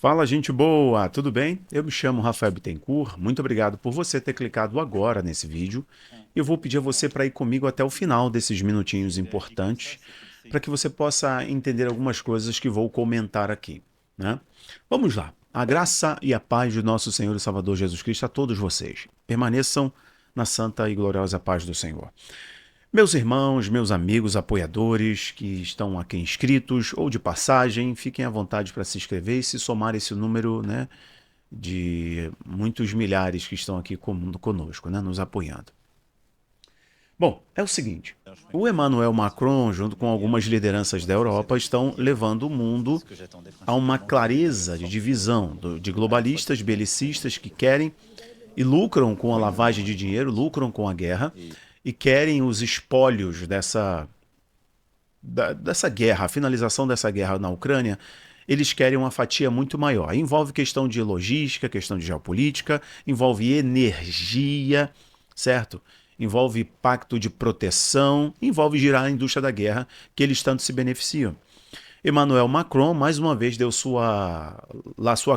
Fala, gente boa, tudo bem? Eu me chamo Rafael Bittencourt, muito obrigado por você ter clicado agora nesse vídeo. Eu vou pedir a você para ir comigo até o final desses minutinhos importantes, para que você possa entender algumas coisas que vou comentar aqui, né? Vamos lá. A graça e a paz de nosso Senhor e Salvador Jesus Cristo a todos vocês. Permaneçam na santa e gloriosa paz do Senhor. Meus irmãos, meus amigos, apoiadores que estão aqui inscritos ou de passagem, fiquem à vontade para se inscrever e se somar esse número, né, de muitos milhares que estão aqui conosco, né, nos apoiando. Bom, é o seguinte, o Emmanuel Macron, junto com algumas lideranças da Europa, estão levando o mundo a uma clareza de divisão de globalistas, belicistas que querem e lucram com a lavagem de dinheiro, lucram com a guerra e querem os espólios dessa guerra, a finalização dessa guerra na Ucrânia. Eles querem uma fatia muito maior. Envolve questão de logística, questão de geopolítica, envolve energia, certo? Envolve pacto de proteção, envolve girar a indústria da guerra, que eles tanto se beneficiam. Emmanuel Macron, mais uma vez, deu sua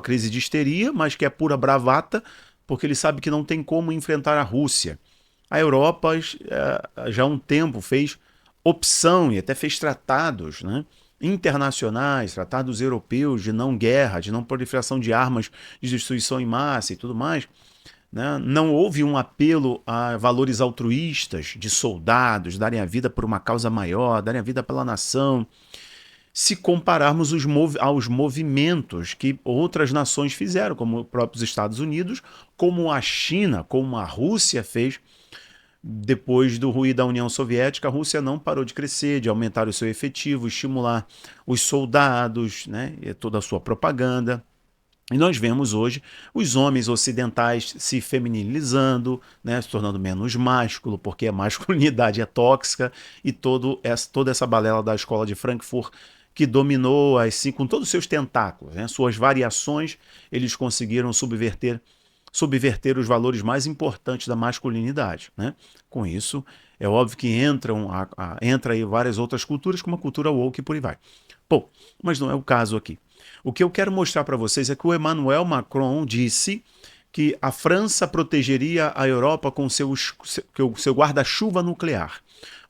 crise de histeria, mas que é pura bravata, porque ele sabe que não tem como enfrentar a Rússia. A Europa já há um tempo fez opção e até fez tratados, né, internacionais, tratados europeus de não guerra, de não proliferação de armas de destruição em massa e tudo mais. Né? Não houve um apelo a valores altruístas de soldados darem a vida por uma causa maior, darem a vida pela nação, se compararmos aos movimentos que outras nações fizeram, como os próprios Estados Unidos, como a China, como a Rússia fez. Depois do ruir da União Soviética, a Rússia não parou de crescer, de aumentar o seu efetivo, estimular os soldados, né, e toda a sua propaganda. E nós vemos hoje os homens ocidentais se feminilizando, né, se tornando menos másculo, porque a masculinidade é tóxica, e toda essa balela da escola de Frankfurt que dominou assim, com todos os seus tentáculos, né, suas variações, eles conseguiram subverter os valores mais importantes da masculinidade. Né? Com isso, é óbvio que entra aí várias outras culturas, como a cultura woke e por aí vai. Bom, mas não é o caso aqui. O que eu quero mostrar para vocês é que o Emmanuel Macron disse que a França protegeria a Europa com seu guarda-chuva nuclear.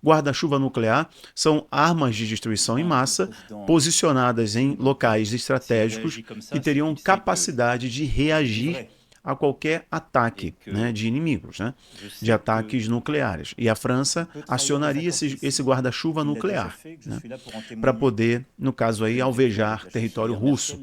Guarda-chuva nuclear são armas de destruição em massa posicionadas em locais estratégicos que teriam capacidade de reagir a qualquer ataque, né, de inimigos, né, de ataques nucleares. E a França acionaria esse guarda-chuva nuclear, né, para poder, no caso aí, alvejar território russo.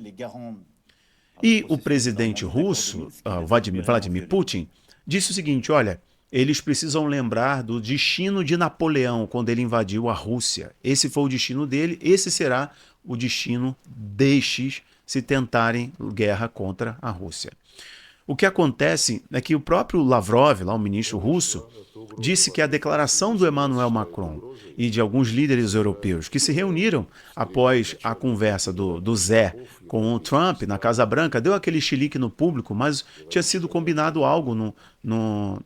E o presidente russo, Vladimir Putin, disse o seguinte, olha, eles precisam lembrar do destino de Napoleão quando ele invadiu a Rússia. Esse foi o destino dele, esse será o destino destes se tentarem guerra contra a Rússia. O que acontece é que o próprio Lavrov, lá o ministro russo, disse que a declaração do Emmanuel Macron e de alguns líderes europeus que se reuniram após a conversa do Zé com o Trump na Casa Branca, deu aquele chilique no público, mas tinha sido combinado algo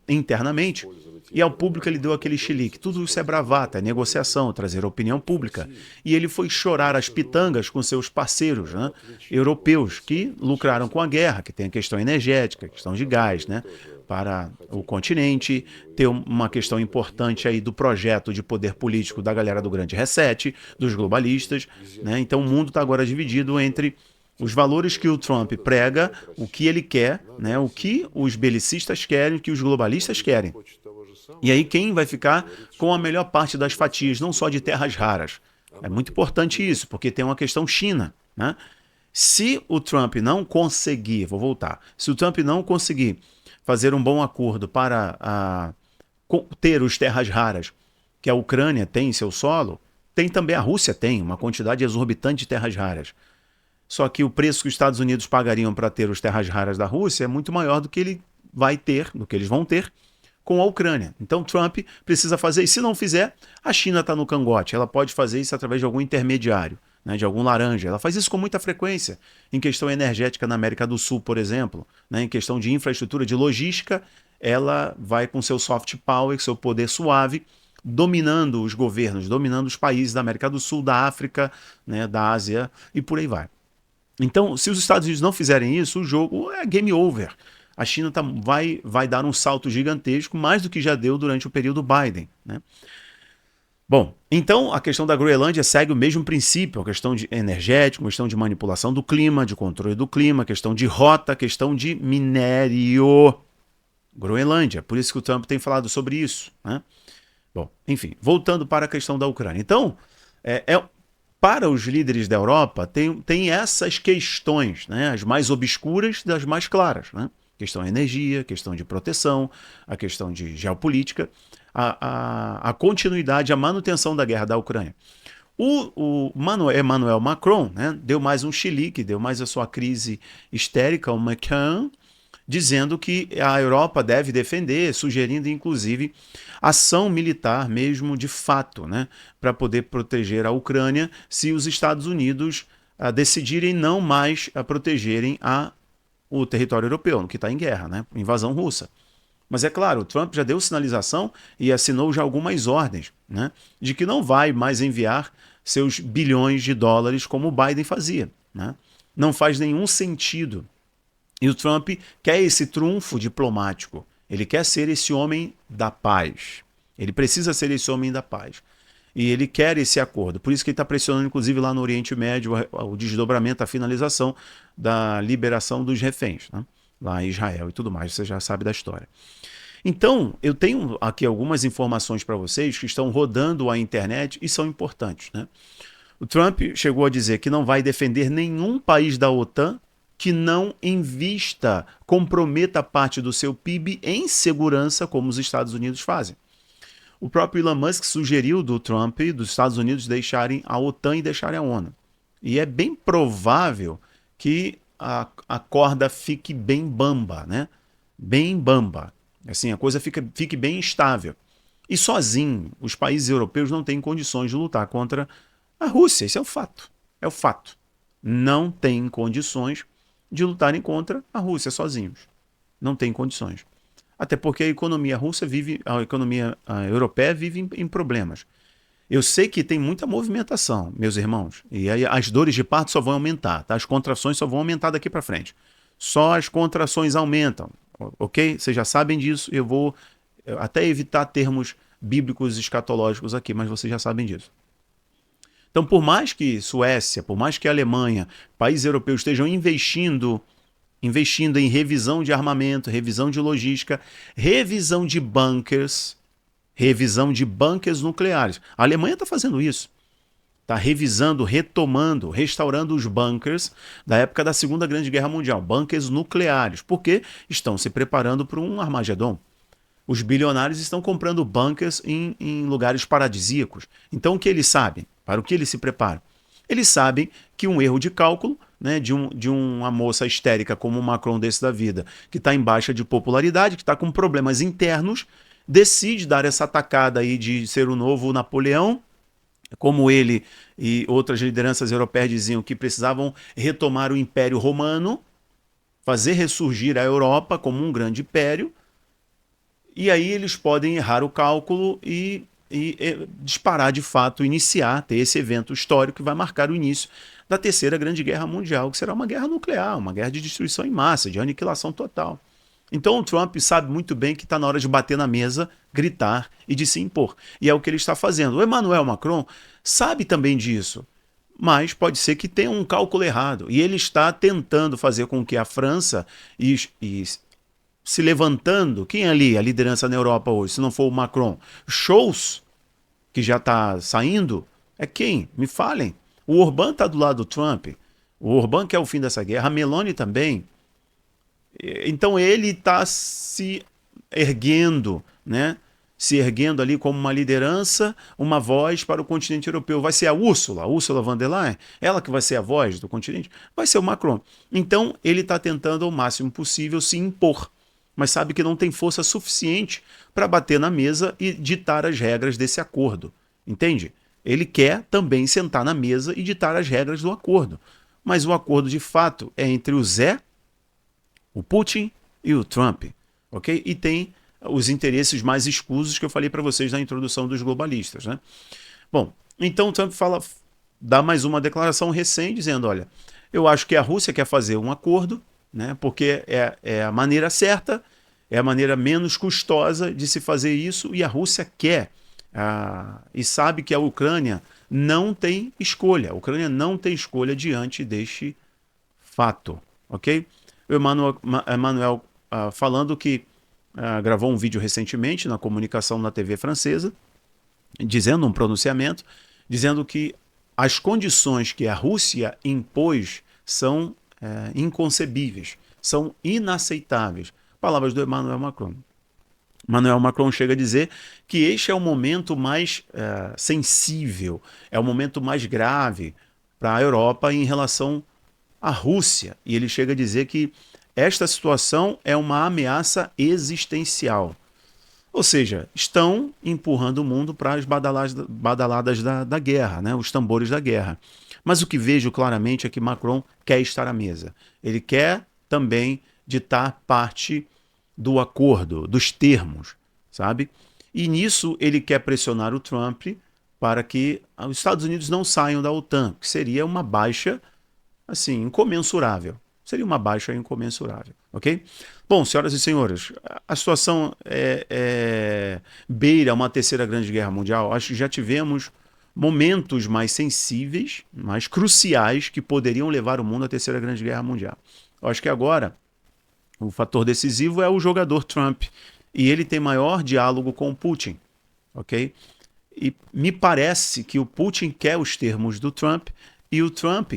internamente. E ao público ele deu aquele chilique. Tudo isso é bravata, é negociação, trazer opinião pública. E ele foi chorar as pitangas com seus parceiros, né, europeus que lucraram com a guerra, que tem a questão energética, a questão de gás, né, para o continente, ter uma questão importante aí do projeto de poder político da galera do Grande Reset, dos globalistas. Né? Então o mundo está agora dividido entre os valores que o Trump prega, o que ele quer, né, o que os belicistas querem, o que os globalistas querem. E aí quem vai ficar com a melhor parte das fatias, não só de terras raras? É muito importante isso, porque tem uma questão China. Né? Se o Trump não conseguir, vou voltar, se o Trump não conseguir fazer um bom acordo para ter os terras raras que a Ucrânia tem em seu solo, tem também a Rússia tem uma quantidade exorbitante de terras raras. Só que o preço que os Estados Unidos pagariam para ter os terras raras da Rússia é muito maior do que ele vai ter, do que eles vão ter com a Ucrânia. Então Trump precisa fazer isso. Se não fizer, a China está no cangote. Ela pode fazer isso através de algum intermediário, né, de algum laranja. Ela faz isso com muita frequência. Em questão energética na América do Sul, por exemplo, né, em questão de infraestrutura, de logística, ela vai com seu soft power, seu poder suave, dominando os governos, dominando os países da América do Sul, da África, né, da Ásia e por aí vai. Então, se os Estados Unidos não fizerem isso, o jogo é game over. A China vai dar um salto gigantesco, mais do que já deu durante o período Biden, né? Bom, então a questão da Groenlândia segue o mesmo princípio, a questão de energético, a questão de manipulação do clima, de controle do clima, a questão de rota, a questão de minério. Groenlândia, por isso que o Trump tem falado sobre isso, né? Bom, enfim, voltando para a questão da Ucrânia. Então, para os líderes da Europa, tem essas questões, né? As mais obscuras das mais claras, né? Questão de energia, questão de proteção, a questão de geopolítica, a continuidade, a manutenção da guerra da Ucrânia. O Emmanuel Macron, né, deu mais um chilique, deu mais a sua crise histérica, o Macron, dizendo que a Europa deve defender, sugerindo inclusive ação militar mesmo de fato, né, para poder proteger a Ucrânia se os Estados Unidos decidirem não mais protegerem o território europeu, no que está em guerra, né, invasão russa. Mas é claro, o Trump já deu sinalização e assinou já algumas ordens, né, de que não vai mais enviar seus bilhões de dólares como o Biden fazia, né? Não faz nenhum sentido. E o Trump quer esse trunfo diplomático. Ele quer ser esse homem da paz. Ele precisa ser esse homem da paz. E ele quer esse acordo. Por isso que ele está pressionando, inclusive, lá no Oriente Médio, o desdobramento, a finalização da liberação dos reféns, né? Lá em Israel e tudo mais. Você já sabe da história. Então, eu tenho aqui algumas informações para vocês que estão rodando a internet e são importantes, né? O Trump chegou a dizer que não vai defender nenhum país da OTAN que não invista, comprometa parte do seu PIB em segurança, como os Estados Unidos fazem. O próprio Elon Musk sugeriu do Trump e dos Estados Unidos deixarem a OTAN e deixarem a ONU. E é bem provável que a corda fique bem bamba, né? Bem bamba. Assim, a coisa fique bem instável. E sozinho, os países europeus não têm condições de lutar contra a Rússia. Isso é o fato. É o fato. Não têm condições de lutarem contra a Rússia sozinhos. Não tem condições. Até porque a economia russa vive, a economia europeia vive em problemas. Eu sei que tem muita movimentação, meus irmãos, e aí as dores de parto só vão aumentar, tá? As contrações só vão aumentar daqui para frente. Só as contrações aumentam, ok? Vocês já sabem disso, eu vou até evitar termos bíblicos escatológicos aqui, mas vocês já sabem disso. Então, por mais que Suécia, por mais que a Alemanha, países europeus estejam investindo em revisão de armamento, revisão de logística, revisão de bunkers nucleares. A Alemanha está fazendo isso. Está revisando, retomando, restaurando os bunkers da época da Segunda Grande Guerra Mundial, bunkers nucleares, porque estão se preparando para um Armagedon. Os bilionários estão comprando bunkers em lugares paradisíacos. Então, o que eles sabem? Para o que eles se preparam? Eles sabem que um erro de cálculo, né, de uma moça histérica como o Macron desse da vida, que está em baixa de popularidade, que está com problemas internos, decide dar essa atacada aí de ser o novo Napoleão, como ele e outras lideranças europeias diziam que precisavam retomar o Império Romano, fazer ressurgir a Europa como um grande império, e aí eles podem errar o cálculo e disparar de fato, iniciar, ter esse evento histórico que vai marcar o início da Terceira Grande Guerra Mundial, que será uma guerra nuclear, uma guerra de destruição em massa, de aniquilação total. Então o Trump sabe muito bem que está na hora de bater na mesa, gritar e de se impor. E é o que ele está fazendo. O Emmanuel Macron sabe também disso, mas pode ser que tenha um cálculo errado. E ele está tentando fazer com que a França se levantando, quem é ali a liderança na Europa hoje, se não for o Macron? Scholz, que já está saindo, é quem? Me falem. O Orbán está do lado do Trump. O Orbán quer o fim dessa guerra. A Meloni também. Então ele está se erguendo, né? Se erguendo ali como uma liderança, uma voz para o continente europeu. Vai ser a Ursula von der Leyen? Ela que vai ser a voz do continente? Vai ser o Macron. Então ele está tentando ao máximo possível se impor, mas sabe que não tem força suficiente para bater na mesa e ditar as regras desse acordo. Entende? Ele quer também sentar na mesa e ditar as regras do acordo. Mas o acordo, de fato, é entre o Zé, o Putin e o Trump. Ok? E tem os interesses mais escusos que eu falei para vocês na introdução dos globalistas, né? Bom, então o Trump dá mais uma declaração recém, dizendo, olha, Eu acho que a Rússia quer fazer um acordo, né, porque é a maneira certa, é a maneira menos custosa de se fazer isso, e a Rússia quer, e sabe que a Ucrânia não tem escolha. A Ucrânia não tem escolha diante deste fato, ok? O Emmanuel falando que gravou um vídeo recentemente na comunicação na TV francesa, dizendo um pronunciamento, dizendo que as condições que a Rússia impôs são inconcebíveis, são inaceitáveis. Palavras do Emmanuel Macron. Emmanuel Macron chega a dizer que este é o momento mais sensível, é o momento mais grave para a Europa em relação à Rússia. E ele chega a dizer que esta situação é uma ameaça existencial. Ou seja, estão empurrando o mundo para as badaladas da guerra, né? Os tambores da guerra. Mas o que vejo claramente é que Macron quer estar à mesa. Ele quer também ditar parte do acordo, dos termos, sabe? E nisso ele quer pressionar o Trump para que os Estados Unidos não saiam da OTAN, que seria uma baixa, assim, incomensurável. Seria uma baixa incomensurável, ok? Bom, senhoras e senhores, a situação beira uma terceira grande guerra mundial. Acho que já tivemos momentos mais sensíveis, mais cruciais, que poderiam levar o mundo à terceira grande guerra mundial. Eu acho que agora o fator decisivo é o jogador Trump, e ele tem maior diálogo com o Putin, ok? E me parece que o Putin quer os termos do Trump, e o Trump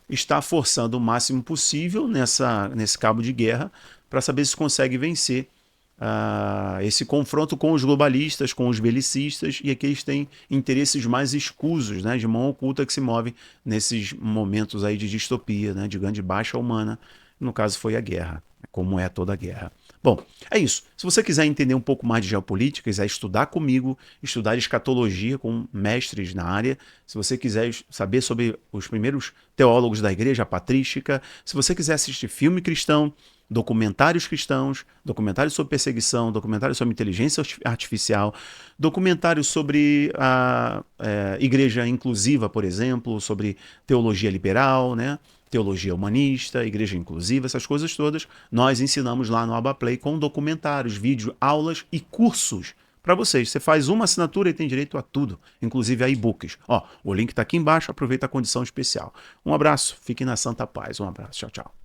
está forçando o máximo possível nesse cabo de guerra para saber se consegue vencer esse confronto com os globalistas, com os belicistas, e aqui eles têm interesses mais escusos, né, de mão oculta, que se movem nesses momentos aí de distopia, né, de grande baixa humana. No caso foi a guerra, como é toda guerra. Bom, é isso. Se você quiser entender um pouco mais de geopolítica, quiser estudar comigo, estudar escatologia com mestres na área, se você quiser saber sobre os primeiros teólogos da igreja patrística, se você quiser assistir filme cristão, documentários cristãos, documentários sobre perseguição, documentários sobre inteligência artificial, documentários sobre a igreja inclusiva, por exemplo, sobre teologia liberal, né? Teologia humanista, igreja inclusiva, essas coisas todas, nós ensinamos lá no Abaplay com documentários, vídeos, aulas e cursos para vocês. Você faz uma assinatura e tem direito a tudo, inclusive a e-books. Ó, o link está aqui embaixo, aproveita a condição especial. Um abraço, fique na santa paz. Um abraço, tchau, tchau.